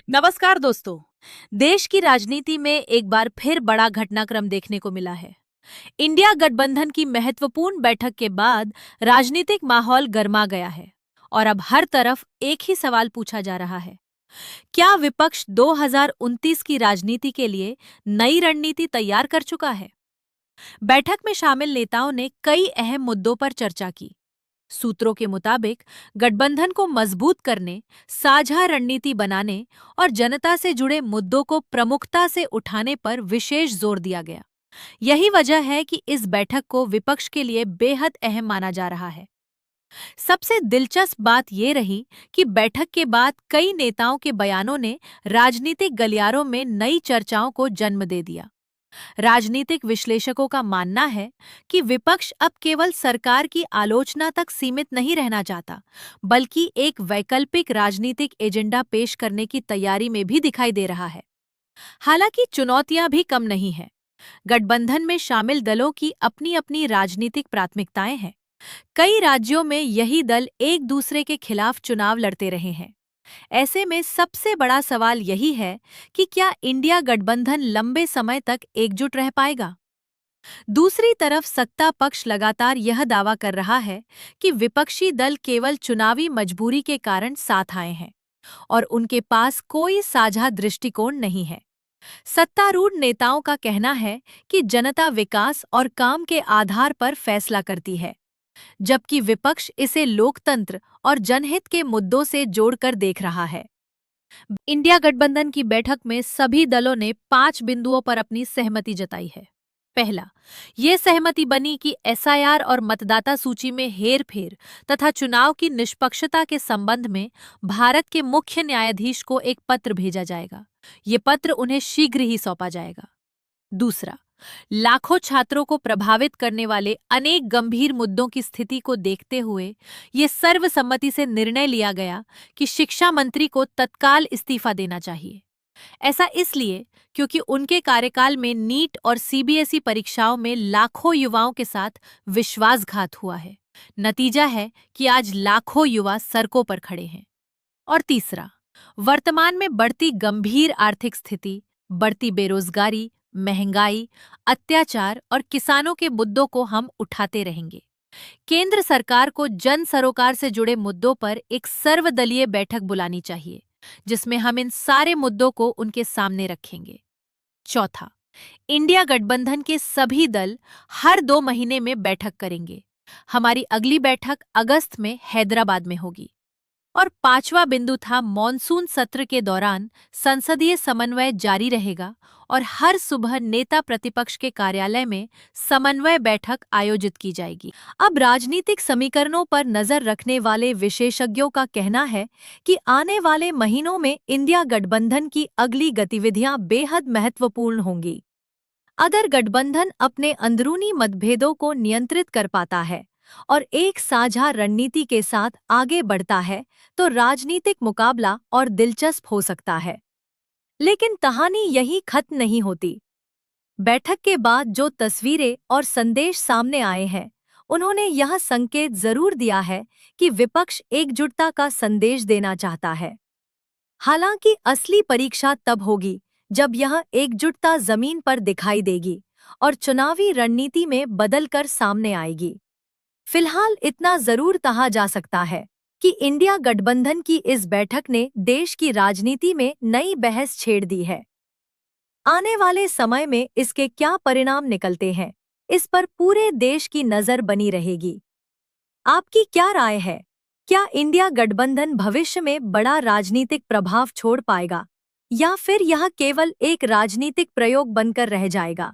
नमस्कार दोस्तों। देश की राजनीति में एक बार फिर बड़ा घटनाक्रम देखने को मिला है। इंडिया गठबंधन की महत्वपूर्ण बैठक के बाद राजनीतिक माहौल गर्मा गया है और अब हर तरफ एक ही सवाल पूछा जा रहा है। क्या विपक्ष 2029 की राजनीति के लिए नई रणनीति तैयार कर चुका है? बैठक में शामिल नेताओं ने कई अहम मुद्दों पर चर्चा की। सूत्रों के मुताबिक गठबंधन को मजबूत करने, साझा रणनीति बनाने और जनता से जुड़े मुद्दों को प्रमुखता से उठाने पर विशेष जोर दिया गया। यही वजह है कि इस बैठक को विपक्ष के लिए बेहद अहम माना जा रहा है। सबसे दिलचस्प बात ये रही कि बैठक के बाद कई नेताओं के बयानों ने राजनीतिक गलियारों में नई चर्चाओं को जन्म दे दिया। राजनीतिक विश्लेषकों का मानना है कि विपक्ष अब केवल सरकार की आलोचना तक सीमित नहीं रहना चाहता, बल्कि एक वैकल्पिक राजनीतिक एजेंडा पेश करने की तैयारी में भी दिखाई दे रहा है। हालांकि चुनौतियां भी कम नहीं हैं। गठबंधन में शामिल दलों की अपनी अपनी राजनीतिक प्राथमिकताएं हैं। कई राज्यों में यही दल एक दूसरे के खिलाफ चुनाव लड़ते रहे हैं। ऐसे में सबसे बड़ा सवाल यही है कि क्या इंडिया गठबंधन लंबे समय तक एकजुट रह पाएगा? दूसरी तरफ सत्ता पक्ष लगातार यह दावा कर रहा है कि विपक्षी दल केवल चुनावी मजबूरी के कारण साथ आए हैं और उनके पास कोई साझा दृष्टिकोण नहीं है। सत्तारूढ़ नेताओं का कहना है कि जनता विकास और काम के आधार पर फैसला करती है, जबकि विपक्ष इसे लोकतंत्र और जनहित के मुद्दों से जोड़कर देख रहा है। इंडिया गठबंधन की बैठक में सभी दलों ने 5 बिंदुओं पर अपनी सहमति जताई है। पहला, ये सहमति बनी कि एसआईआर और मतदाता सूची में हेरफेर तथा चुनाव की निष्पक्षता के संबंध में भारत के मुख्य न्यायाधीश को एक पत्र भेजा जाएगा। ये पत्र उन्हें शीघ्र ही सौंपा जाएगा। दूसरा, लाखों छात्रों को प्रभावित करने वाले अनेक गंभीर मुद्दों की स्थिति को देखते हुए ये सर्वसम्मति से निर्णय लिया गया कि शिक्षा मंत्री को तत्काल इस्तीफा देना चाहिए। ऐसा इसलिए क्योंकि उनके कार्यकाल में नीट और सीबीएसई परीक्षाओं में लाखों युवाओं के साथ विश्वासघात हुआ है। नतीजा है कि आज लाखों युवा सड़कों पर खड़े हैं। और तीसरा, वर्तमान में बढ़ती गंभीर आर्थिक स्थिति, बढ़ती बेरोजगारी, महंगाई, अत्याचार और किसानों के मुद्दों को हम उठाते रहेंगे। केंद्र सरकार को जन सरोकार से जुड़े मुद्दों पर एक सर्वदलीय बैठक बुलानी चाहिए, जिसमें हम इन सारे मुद्दों को उनके सामने रखेंगे। चौथा, इंडिया गठबंधन के सभी दल हर 2 महीने में बैठक करेंगे। हमारी अगली बैठक अगस्त में हैदराबाद में होगी। और 5वां बिंदु था, मॉनसून सत्र के दौरान संसदीय समन्वय जारी रहेगा और हर सुबह नेता प्रतिपक्ष के कार्यालय में समन्वय बैठक आयोजित की जाएगी। अब राजनीतिक समीकरणों पर नजर रखने वाले विशेषज्ञों का कहना है कि आने वाले महीनों में इंडिया गठबंधन की अगली गतिविधियां बेहद महत्वपूर्ण होंगी। अगर गठबंधन अपने अंदरूनी मतभेदों को नियंत्रित कर पाता है और एक साझा रणनीति के साथ आगे बढ़ता है, तो राजनीतिक मुकाबला और दिलचस्प हो सकता है। लेकिन कहानी यही खत्म नहीं होती। बैठक के बाद जो तस्वीरें और संदेश सामने आए हैं, उन्होंने यह संकेत जरूर दिया है कि विपक्ष एकजुटता का संदेश देना चाहता है। हालांकि असली परीक्षा तब होगी जब यह एकजुटता जमीन पर दिखाई देगी और चुनावी रणनीति में बदलकर सामने आएगी। फिलहाल इतना जरूर कहा जा सकता है कि इंडिया गठबंधन की इस बैठक ने देश की राजनीति में नई बहस छेड़ दी है। आने वाले समय में इसके क्या परिणाम निकलते हैं, इस पर पूरे देश की नजर बनी रहेगी। आपकी क्या राय है? क्या इंडिया गठबंधन भविष्य में बड़ा राजनीतिक प्रभाव छोड़ पाएगा या फिर यह केवल एक राजनीतिक प्रयोग बनकर रह जाएगा?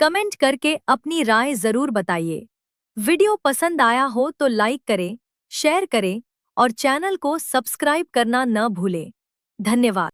कमेंट करके अपनी राय जरूर बताइए। वीडियो पसंद आया हो तो लाइक करें, शेयर करें और चैनल को सब्सक्राइब करना न भूलें। धन्यवाद।